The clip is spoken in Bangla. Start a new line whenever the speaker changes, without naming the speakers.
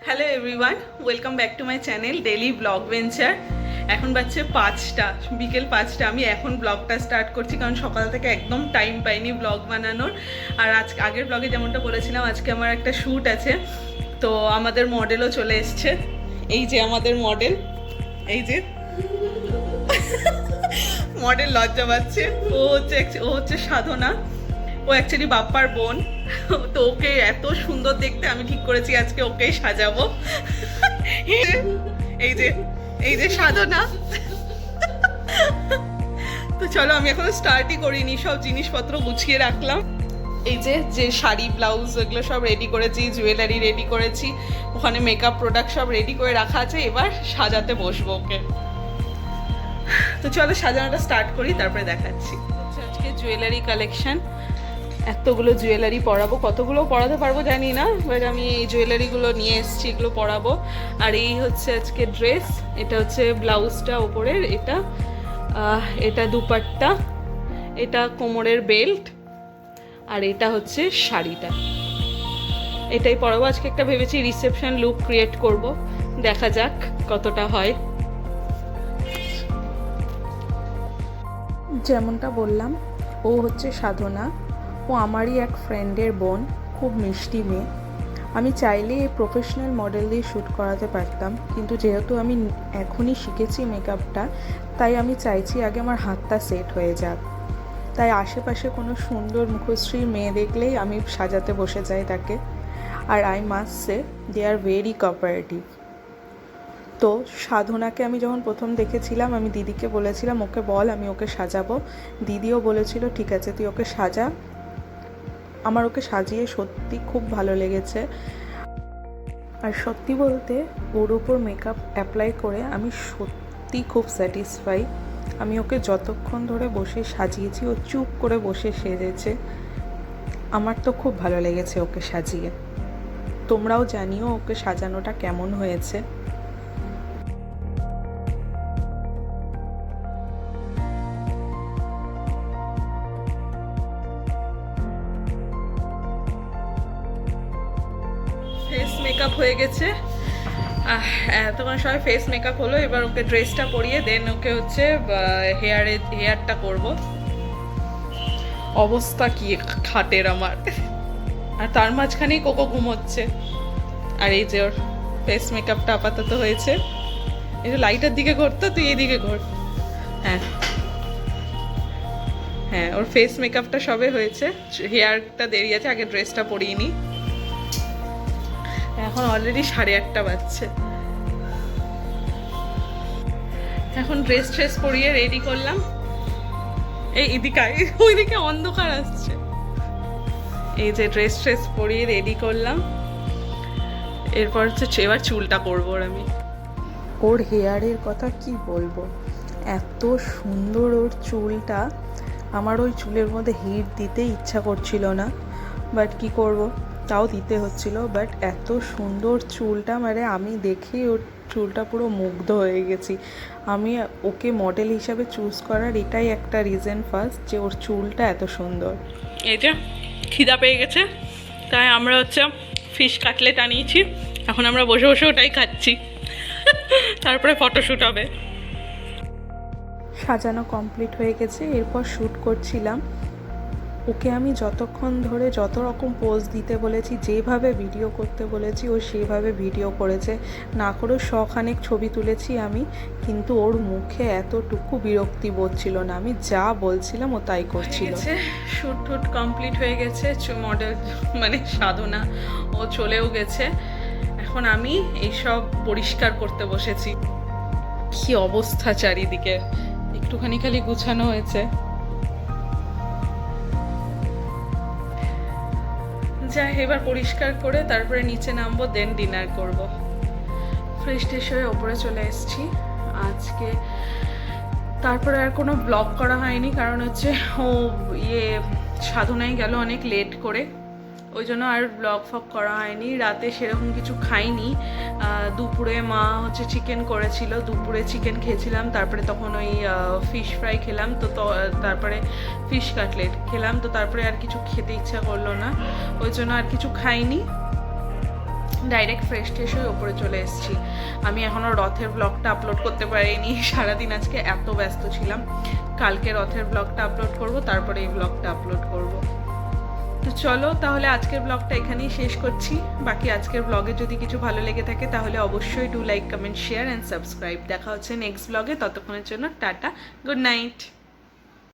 Hello everyone, welcome back to my channel daily blog venture. এখন বাজছে 5টা, বিকেল 5টা। আমি এখন ব্লগটা স্টার্ট করছি কারণ সকাল থেকে একদম টাইম পাইনি ব্লগ বানানোর। আর আজকে আগের ব্লগে যেমনটা বলেছিলাম, আজকে আমার একটা শ্যুট আছে, তো আমাদের মডেলও চলে এসছে। এই যে আমাদের মডেল, এই যে মডেল লজ্জা পাচ্ছে। ও হচ্ছে সাধনা। ও অ্যাকচুয়ালি বাপ্পার বোন, তো ওকে এত সুন্দর দেখতে আমি ঠিক করেছি আজকে ওকেই সাজাবো। এই যে এই যে সাধনা। তো চলো, আমি এখনো স্টার্টই করিনি, সব জিনিসপত্র গুছিয়ে রাখলাম। এই যে যে শাড়ি ব্লাউজ এগুলো সব রেডি করেছি, জুয়েলারি রেডি করেছি, ওখানে মেকআপ প্রোডাক্ট সব রেডি করে রাখা আছে। এবার সাজাতে বসবো ওকে। তো চলো সাজানোটা স্টার্ট করি, তারপরে দেখাচ্ছি। আজকে জুয়েলারি কালেকশন, এতগুলো জুয়েলারি পরাবো, কতগুলো পরাতে পারবো জানি না, বাট আমি এই জুয়েলারিগুলো নিয়ে এসেছি, এগুলো পরাবো। আর এই হচ্ছে আজকে ড্রেস, এটা হচ্ছে ব্লাউজটা ওপরের, এটা দুপাট্টা, এটা কোমরের বেল্ট, আর এটা হচ্ছে শাড়িটা। এটাই পরাবো আজকে। একটা ভেবেছি রিসেপশন লুক ক্রিয়েট করব, দেখা যাক কতটা হয়।
যেমনটা বললাম, ও হচ্ছে সাধনা। ও আমারই এক ফ্রেন্ডের বোন, খুব মিষ্টি মেয়ে। আমি চাইলে এই প্রফেশনাল মডেল দিয়ে শ্যুট করাতে পারতাম, কিন্তু যেহেতু আমি এখনই শিখেছি মেকআপটা, তাই আমি চাইছি আগে আমার হাতটা সেট হয়ে যাক। তাই আশেপাশে কোনো সুন্দর মুখশ্রী মেয়ে দেখলেই আমি সাজাতে বসে যাই তাকে। আর I must say they are very cooperative. তো সাধনাকে আমি যখন প্রথম দেখেছিলাম, আমি দিদিকে বলেছিলাম ওকে বল, আমি ওকে সাজাবো। দিদিও বলেছিল ঠিক আছে তুই ওকে সাজা। আমার ওকে সাজিয়ে সত্যি খুব ভালো লেগেছে। আর সত্যি বলতে ওর ওপর মেকআপ অ্যাপ্লাই করে আমি সত্যি খুব স্যাটিসফাই। আমি ওকে যতক্ষণ ধরে বসে সাজিয়েছি, ও চুপ করে বসে সেজেছে। আমার তো খুব ভালো লেগেছে ওকে সাজিয়ে। তোমরাও জানিও ওকে সাজানোটা কেমন হয়েছে।
ফেস মেকআপ হয়ে গেছে, তখন সবাই ফেস মেকআপ হলো। এবার ওকে ড্রেসটা পরিয়ে দেন ওকে হচ্ছে হেয়ারটা করব। অবস্থা কি খাটের আমার, আর তার মাঝখানেই কোকো ঘুমোচ্ছে। আর এই যে ওর ফেস মেকআপটা আপাতত হয়েছে। এই যে লাইটের দিকে ঘুরতো, তুই এইদিকে ঘোর। হ্যাঁ হ্যাঁ, ওর ফেস মেকআপটা সবে হয়েছে, হেয়ারটা দেরি আছে, আগে ড্রেসটা পরিয়ে নিই। এখন অলরেডি 8:30 বাজছে। এখন ড্রেস পরিয়ে রেডি করলাম। এইদিকে ওইদিকে অন্ধকার আসছে। এই যে ড্রেস পরিয়ে রেডি করলাম। এরপর হচ্ছে এবার চুলটা করবো আমি।
ওর হেয়ারের কথা কি বলবো, এত সুন্দর ওর চুলটা। আমার ওই চুলের মধ্যে হিট দিতে ইচ্ছা করছিল না, বাট কি করব, তাও দিতে হচ্ছিল। বাট এত সুন্দর চুলটা, মানে আমি দেখেই ওর চুলটা পুরো মুগ্ধ হয়ে গেছি। আমি ওকে মডেল হিসাবে চুজ করার এটাই একটা রিজন ফার্স্ট, যে ওর চুলটা এত সুন্দর।
এই যে খিদা পেয়ে গেছে, তাই আমরা হচ্ছে ফিশ কাটলেট আনিয়েছি। এখন আমরা বসে বসে ওটাই খাচ্ছি, তারপরে ফটোশ্যুট হবে।
সাজানো কমপ্লিট হয়ে গেছে, এরপর শ্যুট করছিলাম। ওকে আমি যতক্ষণ ধরে যত রকম পোজ দিতে বলেছি, যেভাবে ভিডিও করতে বলেছি, ও সেভাবে ভিডিও করেছে। না করেও শখানেক ছবি তুলেছি আমি, কিন্তু ওর মুখে এতটুকু বিরক্তি বোধ ছিল না। আমি যা বলছিলাম ও তাই করছিল।
শ্যুট কমপ্লিট হয়ে গেছে। মডেল মানে সাধনা ও চলেও গেছে। এখন আমি এইসব পরিষ্কার করতে বসেছি। কি অবস্থা চারিদিকে, একটুখানি খালি গুছানো হয়েছে। যাই, এবার পরিষ্কার করে তারপরে নিচে নামবো, দেন ডিনার করব। ফ্রেশ ট্রেশ হয়ে ওপরে চলে এসেছি আজকে। তারপরে আর কোনো ব্লগ করা হয়নি, কারণ হচ্ছে ও সাধনাই গেল অনেক লেট করে, ওই জন্য আর ব্লগ ফগ করা হয়নি। রাতে সেরকম কিছু খাইনি। দুপুরে মা হচ্ছে চিকেন করেছিল, দুপুরে চিকেন খেয়েছিলাম। তারপরে তখন ওই ফিশ ফ্রাই খেলাম, তো তারপরে ফিশ কাটলেট খেলাম। তো তারপরে আর কিছু খেতে ইচ্ছা করলো না, ওই জন্য আর কিছু খাইনি। ডাইরেক্ট ফ্রেশ ট্রেশ হয়ে ওপরে চলে এসেছি। আমি এখনও রথের ব্লগটা আপলোড করতে পারিনি, সারাদিন আজকে এত ব্যস্ত ছিলাম। কালকে রথের ব্লগটা আপলোড করব, তারপরে এই ব্লগটা আপলোড করব। তো চলো তাহলে আজকের ব্লগটা এখানেই শেষ করছি। বাকি আজকের ব্লগে যদি কিছু ভালো লেগে থাকে তাহলে অবশ্যই do like, comment, share and subscribe. দেখা হচ্ছে নেক্সট ব্লগে, ততক্ষণের জন্য টাটা, গুড নাইট।